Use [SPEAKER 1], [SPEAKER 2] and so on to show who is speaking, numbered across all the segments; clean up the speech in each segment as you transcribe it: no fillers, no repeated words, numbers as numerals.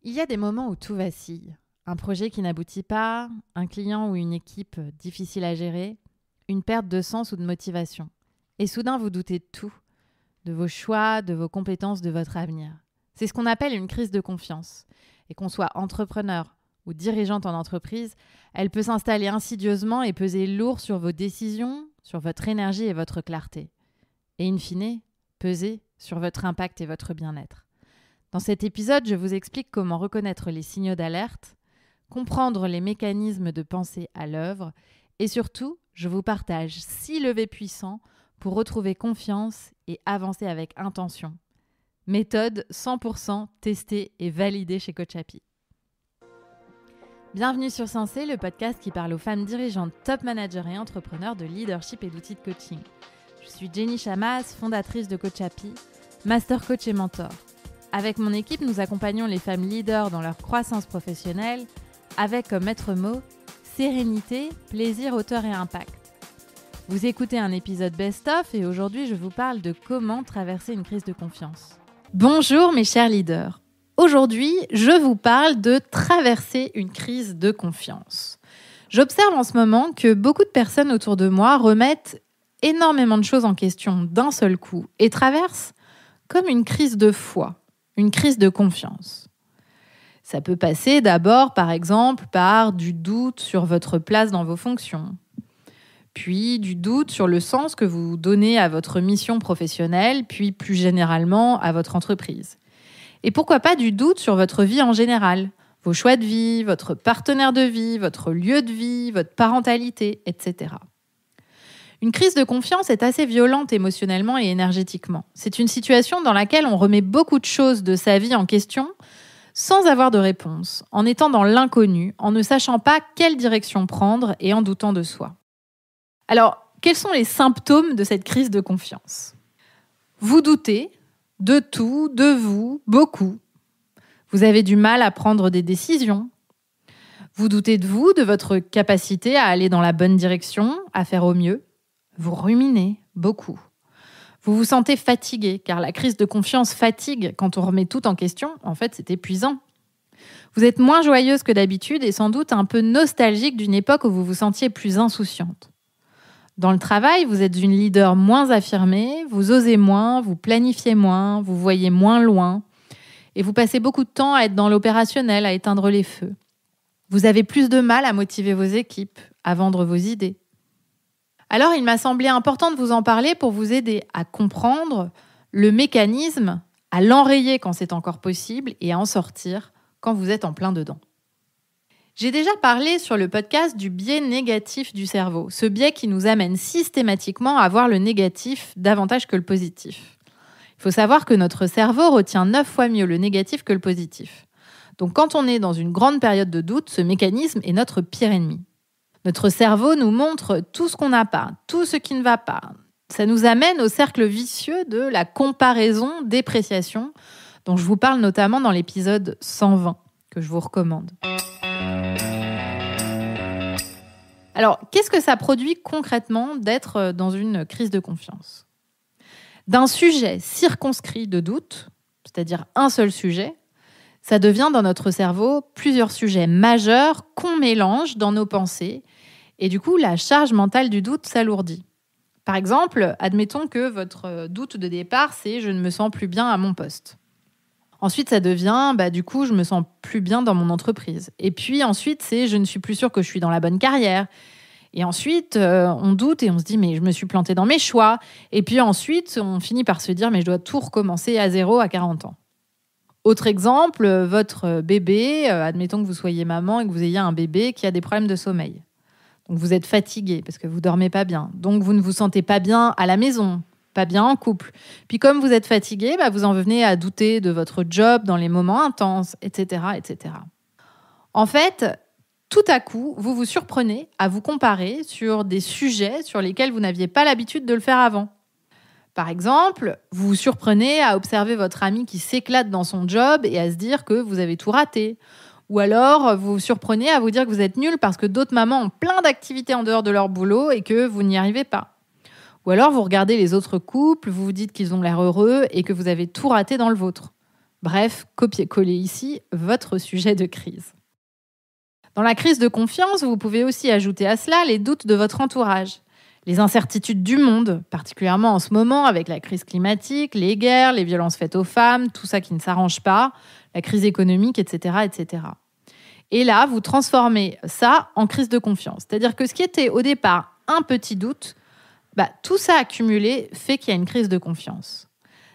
[SPEAKER 1] Il y a des moments où tout vacille. Un projet qui n'aboutit pas, un client ou une équipe difficile à gérer, une perte de sens ou de motivation. Et soudain, vous doutez de tout, de vos choix, de vos compétences, de votre avenir. C'est ce qu'on appelle une crise de confiance. Et qu'on soit entrepreneur ou dirigeante en entreprise, elle peut s'installer insidieusement et peser lourd sur vos décisions, sur votre énergie et votre clarté. Et in fine, peser sur votre impact et votre bien-être. Dans cet épisode, je vous explique comment reconnaître les signaux d'alerte, comprendre les mécanismes de pensée à l'œuvre et surtout, je vous partage 6 leviers puissants pour retrouver confiance et avancer avec intention. Méthode 100% testée et validée chez Coach Happy. Bienvenue sur Sensé, le podcast qui parle aux femmes dirigeantes, top managers et entrepreneurs de leadership et d'outils de coaching. Je suis Jenny Chamas, fondatrice de Coach Happy, master coach et mentor. Avec mon équipe, nous accompagnons les femmes leaders dans leur croissance professionnelle avec comme maître mot sérénité, plaisir, hauteur et impact. Vous écoutez un épisode best-of et aujourd'hui, je vous parle de comment traverser une crise de confiance. Bonjour mes chers leaders. Aujourd'hui, je vous parle de traverser une crise de confiance. J'observe en ce moment que beaucoup de personnes autour de moi remettent énormément de choses en question d'un seul coup et traversent comme une crise de foi, une crise de confiance. Ça peut passer d'abord, par exemple, par du doute sur votre place dans vos fonctions, puis du doute sur le sens que vous donnez à votre mission professionnelle, puis plus généralement à votre entreprise. Et pourquoi pas du doute sur votre vie en général, vos choix de vie, votre partenaire de vie, votre lieu de vie, votre parentalité, etc. Une crise de confiance est assez violente émotionnellement et énergétiquement. C'est une situation dans laquelle on remet beaucoup de choses de sa vie en question sans avoir de réponse, en étant dans l'inconnu, en ne sachant pas quelle direction prendre et en doutant de soi. Alors, quels sont les symptômes de cette crise de confiance ? Vous doutez de tout, de vous, beaucoup. Vous avez du mal à prendre des décisions. Vous doutez de vous, de votre capacité à aller dans la bonne direction, à faire au mieux. Vous ruminez beaucoup. Vous vous sentez fatigué, car la crise de confiance fatigue quand on remet tout en question. En fait, c'est épuisant. Vous êtes moins joyeuse que d'habitude et sans doute un peu nostalgique d'une époque où vous vous sentiez plus insouciante. Dans le travail, vous êtes une leader moins affirmée, vous osez moins, vous planifiez moins, vous voyez moins loin et vous passez beaucoup de temps à être dans l'opérationnel, à éteindre les feux. Vous avez plus de mal à motiver vos équipes, à vendre vos idées. Alors, il m'a semblé important de vous en parler pour vous aider à comprendre le mécanisme, à l'enrayer quand c'est encore possible et à en sortir quand vous êtes en plein dedans. J'ai déjà parlé sur le podcast du biais négatif du cerveau, ce biais qui nous amène systématiquement à voir le négatif davantage que le positif. Il faut savoir que notre cerveau retient 9 fois mieux le négatif que le positif. Donc quand on est dans une grande période de doute, ce mécanisme est notre pire ennemi. Notre cerveau nous montre tout ce qu'on n'a pas, tout ce qui ne va pas. Ça nous amène au cercle vicieux de la comparaison-dépréciation, dont je vous parle notamment dans l'épisode 120, que je vous recommande. Alors, qu'est-ce que ça produit concrètement d'être dans une crise de confiance ? D'un sujet circonscrit de doute, c'est-à-dire un seul sujet, ça devient dans notre cerveau plusieurs sujets majeurs qu'on mélange dans nos pensées et du coup, la charge mentale du doute s'alourdit. Par exemple, admettons que votre doute de départ, c'est « je ne me sens plus bien à mon poste ». Ensuite, ça devient « du coup, je me sens plus bien dans mon entreprise ». Et puis ensuite, c'est « je ne suis plus sûre que je suis dans la bonne carrière ». Et ensuite, on doute et on se dit « mais je me suis plantée dans mes choix ». Et puis ensuite, on finit par se dire « mais je dois tout recommencer à zéro à 40 ans ». Autre exemple, votre bébé, admettons que vous soyez maman et que vous ayez un bébé qui a des problèmes de sommeil. Donc vous êtes fatigué parce que vous ne dormez pas bien. Donc vous ne vous sentez pas bien à la maison, pas bien en couple. Puis comme vous êtes fatigué, vous en venez à douter de votre job dans les moments intenses, etc., etc. En fait, tout à coup, vous vous surprenez à vous comparer sur des sujets sur lesquels vous n'aviez pas l'habitude de le faire avant. Par exemple, vous vous surprenez à observer votre ami qui s'éclate dans son job et à se dire que vous avez tout raté. Ou alors, vous vous surprenez à vous dire que vous êtes nul parce que d'autres mamans ont plein d'activités en dehors de leur boulot et que vous n'y arrivez pas. Ou alors, vous regardez les autres couples, vous vous dites qu'ils ont l'air heureux et que vous avez tout raté dans le vôtre. Bref, copier-coller ici votre sujet de crise. Dans la crise de confiance, vous pouvez aussi ajouter à cela les doutes de votre entourage, les incertitudes du monde, particulièrement en ce moment avec la crise climatique, les guerres, les violences faites aux femmes, tout ça qui ne s'arrange pas, la crise économique, etc., etc. Et là, vous transformez ça en crise de confiance. C'est-à-dire que ce qui était au départ un petit doute, tout ça accumulé fait qu'il y a une crise de confiance.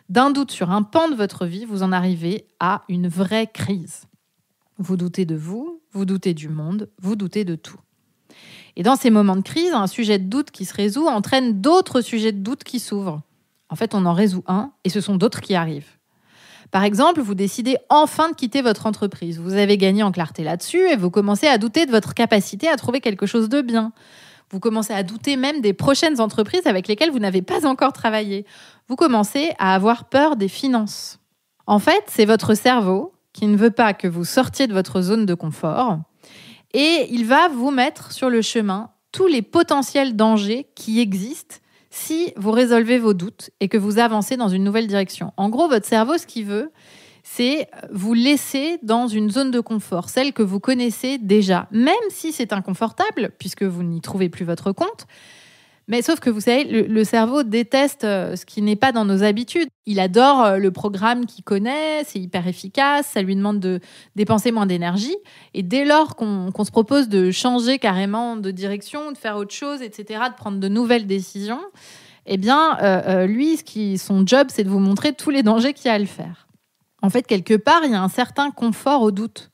[SPEAKER 1] D'un doute sur un pan de votre vie, vous en arrivez à une vraie crise. Vous doutez de vous, vous doutez du monde, vous doutez de tout. Et dans ces moments de crise, un sujet de doute qui se résout entraîne d'autres sujets de doute qui s'ouvrent. En fait, on en résout un et ce sont d'autres qui arrivent. Par exemple, vous décidez enfin de quitter votre entreprise. Vous avez gagné en clarté là-dessus et vous commencez à douter de votre capacité à trouver quelque chose de bien. Vous commencez à douter même des prochaines entreprises avec lesquelles vous n'avez pas encore travaillé. Vous commencez à avoir peur des finances. En fait, c'est votre cerveau qui ne veut pas que vous sortiez de votre zone de confort et il va vous mettre sur le chemin tous les potentiels dangers qui existent si vous résolvez vos doutes et que vous avancez dans une nouvelle direction. En gros, votre cerveau, ce qu'il veut, c'est vous laisser dans une zone de confort, celle que vous connaissez déjà, même si c'est inconfortable, puisque vous n'y trouvez plus votre compte. Mais sauf que vous savez, le cerveau déteste ce qui n'est pas dans nos habitudes. Il adore le programme qu'il connaît, c'est hyper efficace, ça lui demande de dépenser moins d'énergie. Et dès lors qu'on se propose de changer carrément de direction, de faire autre chose, etc., de prendre de nouvelles décisions, eh bien, lui, son job, c'est de vous montrer tous les dangers qu'il y a à le faire. En fait, quelque part, il y a un certain confort au doute.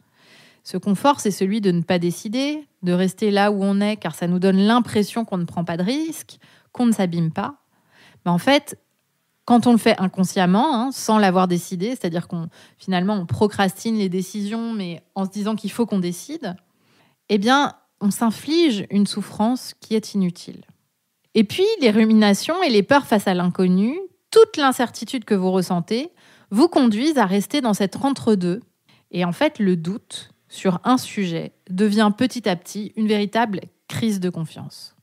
[SPEAKER 1] Ce confort, c'est celui de ne pas décider, de rester là où on est, car ça nous donne l'impression qu'on ne prend pas de risque, qu'on ne s'abîme pas. Mais en fait, quand on le fait inconsciemment, sans l'avoir décidé, c'est-à-dire finalement on procrastine les décisions, mais en se disant qu'il faut qu'on décide, eh bien, on s'inflige une souffrance qui est inutile. Et puis, les ruminations et les peurs face à l'inconnu, toute l'incertitude que vous ressentez, vous conduisent à rester dans cet entre-deux. Et en fait, le doute sur un sujet devient petit à petit une véritable crise de confiance.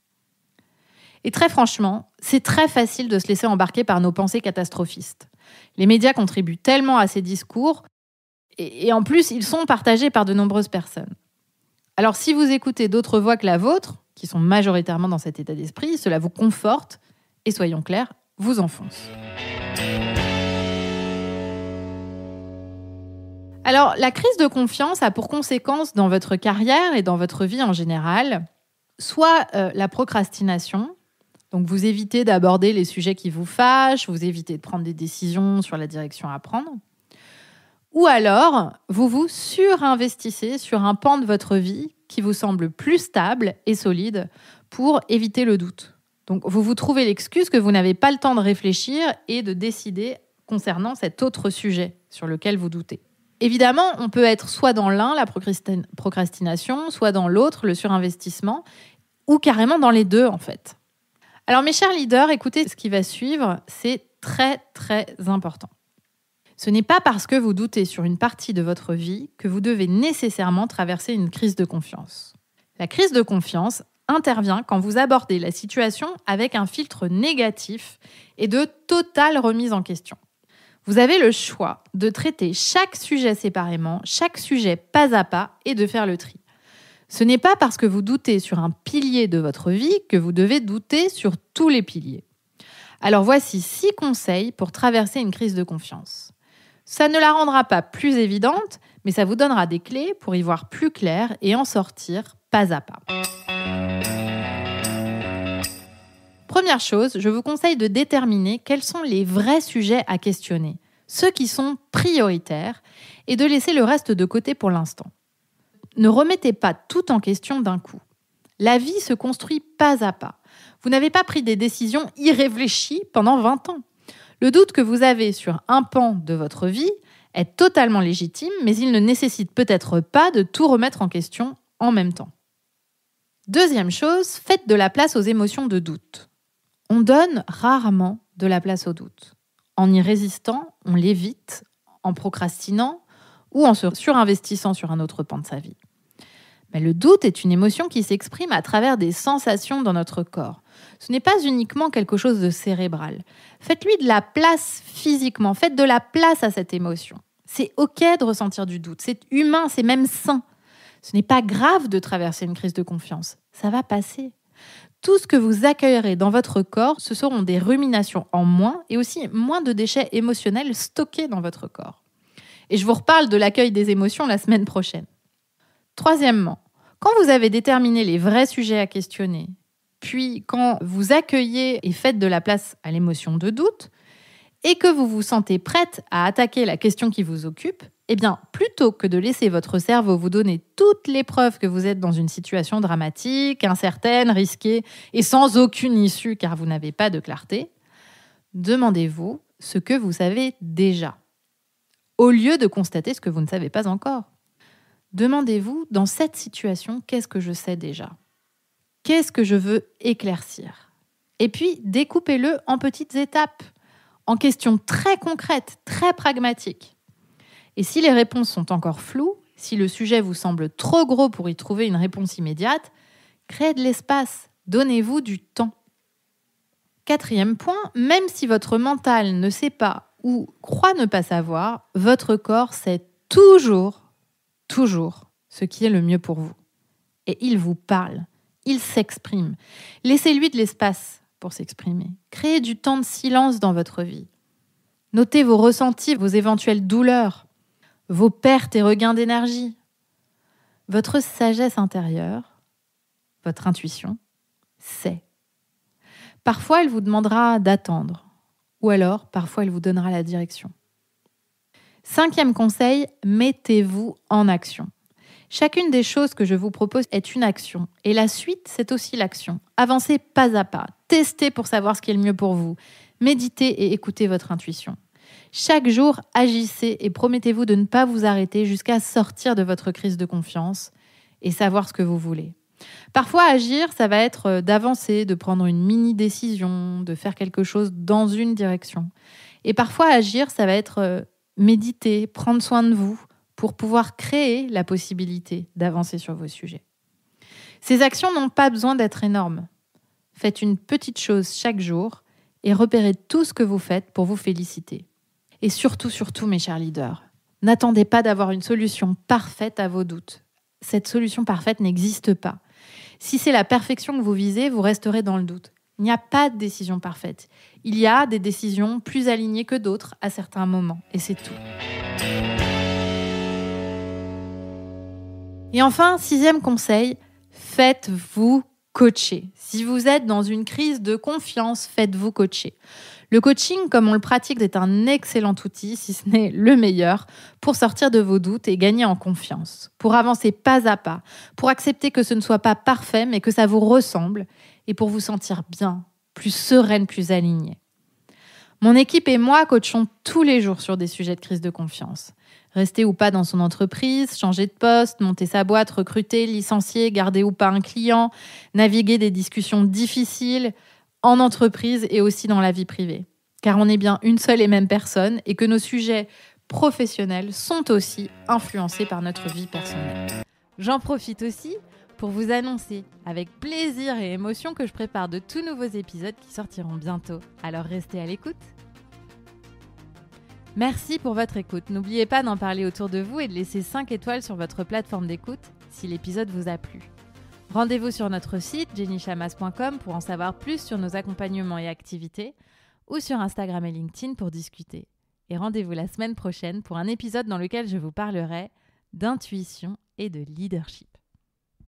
[SPEAKER 1] Et très franchement, c'est très facile de se laisser embarquer par nos pensées catastrophistes. Les médias contribuent tellement à ces discours et en plus, ils sont partagés par de nombreuses personnes. Alors, si vous écoutez d'autres voix que la vôtre, qui sont majoritairement dans cet état d'esprit, cela vous conforte et, soyons clairs, vous enfonce. Alors, la crise de confiance a pour conséquence dans votre carrière et dans votre vie en général, soit la procrastination, donc vous évitez d'aborder les sujets qui vous fâchent, vous évitez de prendre des décisions sur la direction à prendre, ou alors vous vous surinvestissez sur un pan de votre vie qui vous semble plus stable et solide pour éviter le doute. Donc vous vous trouvez l'excuse que vous n'avez pas le temps de réfléchir et de décider concernant cet autre sujet sur lequel vous doutez. Évidemment, on peut être soit dans l'un, la procrastination, soit dans l'autre, le surinvestissement, ou carrément dans les deux, en fait. Alors, mes chers leaders, écoutez ce qui va suivre, c'est très, très important. Ce n'est pas parce que vous doutez sur une partie de votre vie que vous devez nécessairement traverser une crise de confiance. La crise de confiance intervient quand vous abordez la situation avec un filtre négatif et de totale remise en question. Vous avez le choix de traiter chaque sujet séparément, chaque sujet pas à pas et de faire le tri. Ce n'est pas parce que vous doutez sur un pilier de votre vie que vous devez douter sur tous les piliers. Alors voici 6 conseils pour traverser une crise de confiance. Ça ne la rendra pas plus évidente, mais ça vous donnera des clés pour y voir plus clair et en sortir pas à pas. Première chose, je vous conseille de déterminer quels sont les vrais sujets à questionner, ceux qui sont prioritaires, et de laisser le reste de côté pour l'instant. Ne remettez pas tout en question d'un coup. La vie se construit pas à pas. Vous n'avez pas pris des décisions irréfléchies pendant 20 ans. Le doute que vous avez sur un pan de votre vie est totalement légitime, mais il ne nécessite peut-être pas de tout remettre en question en même temps. Deuxième chose, faites de la place aux émotions de doute. On donne rarement de la place au doute. En y résistant, on l'évite, en procrastinant ou en se surinvestissant sur un autre pan de sa vie. Mais le doute est une émotion qui s'exprime à travers des sensations dans notre corps. Ce n'est pas uniquement quelque chose de cérébral. Faites-lui de la place physiquement, faites de la place à cette émotion. C'est OK de ressentir du doute, c'est humain, c'est même sain. Ce n'est pas grave de traverser une crise de confiance, ça va passer. Tout ce que vous accueillerez dans votre corps, ce seront des ruminations en moins et aussi moins de déchets émotionnels stockés dans votre corps. Et je vous reparle de l'accueil des émotions la semaine prochaine. Troisièmement, quand vous avez déterminé les vrais sujets à questionner, puis quand vous accueillez et faites de la place à l'émotion de doute, et que vous vous sentez prête à attaquer la question qui vous occupe, eh bien, plutôt que de laisser votre cerveau vous donner toutes les preuves que vous êtes dans une situation dramatique, incertaine, risquée et sans aucune issue car vous n'avez pas de clarté, demandez-vous ce que vous savez déjà, au lieu de constater ce que vous ne savez pas encore. Demandez-vous, dans cette situation, qu'est-ce que je sais déjà ? Qu'est-ce que je veux éclaircir ? Et puis, découpez-le en petites étapes, en questions très concrètes, très pragmatiques. Et si les réponses sont encore floues, si le sujet vous semble trop gros pour y trouver une réponse immédiate, créez de l'espace, donnez-vous du temps. Quatrième point, même si votre mental ne sait pas ou croit ne pas savoir, votre corps sait toujours ce qui est le mieux pour vous. Et il vous parle, il s'exprime. Laissez-lui de l'espace pour s'exprimer. Créez du temps de silence dans votre vie. Notez vos ressentis, vos éventuelles douleurs, vos pertes et regains d'énergie. Votre sagesse intérieure, votre intuition, sait. Parfois, elle vous demandera d'attendre, ou alors, parfois, elle vous donnera la direction. 5e conseil, mettez-vous en action. Chacune des choses que je vous propose est une action, et la suite, c'est aussi l'action. Avancez pas à pas, testez pour savoir ce qui est le mieux pour vous, méditez et écoutez votre intuition. Chaque jour, agissez et promettez-vous de ne pas vous arrêter jusqu'à sortir de votre crise de confiance et savoir ce que vous voulez. Parfois, agir, ça va être d'avancer, de prendre une mini-décision, de faire quelque chose dans une direction. Et parfois, agir, ça va être méditer, prendre soin de vous pour pouvoir créer la possibilité d'avancer sur vos sujets. Ces actions n'ont pas besoin d'être énormes. Faites une petite chose chaque jour et repérez tout ce que vous faites pour vous féliciter. Et surtout, mes chers leaders, n'attendez pas d'avoir une solution parfaite à vos doutes. Cette solution parfaite n'existe pas. Si c'est la perfection que vous visez, vous resterez dans le doute. Il n'y a pas de décision parfaite. Il y a des décisions plus alignées que d'autres à certains moments, et c'est tout. Et enfin, 6e conseil, faites-vous coacher. Si vous êtes dans une crise de confiance, faites-vous coacher. Le coaching, comme on le pratique, est un excellent outil, si ce n'est le meilleur, pour sortir de vos doutes et gagner en confiance, pour avancer pas à pas, pour accepter que ce ne soit pas parfait, mais que ça vous ressemble, et pour vous sentir bien, plus sereine, plus alignée. Mon équipe et moi coachons tous les jours sur des sujets de crise de confiance. Rester ou pas dans son entreprise, changer de poste, monter sa boîte, recruter, licencier, garder ou pas un client, naviguer des discussions difficiles en entreprise et aussi dans la vie privée. Car on est bien une seule et même personne et que nos sujets professionnels sont aussi influencés par notre vie personnelle. J'en profite aussi pour vous annoncer avec plaisir et émotion que je prépare de tout nouveaux épisodes qui sortiront bientôt. Alors restez à l'écoute. Merci pour votre écoute. N'oubliez pas d'en parler autour de vous et de laisser 5 étoiles sur votre plateforme d'écoute si l'épisode vous a plu. Rendez-vous sur notre site jennychamas.com pour en savoir plus sur nos accompagnements et activités ou sur Instagram et LinkedIn pour discuter. Et rendez-vous la semaine prochaine pour un épisode dans lequel je vous parlerai d'intuition et de leadership.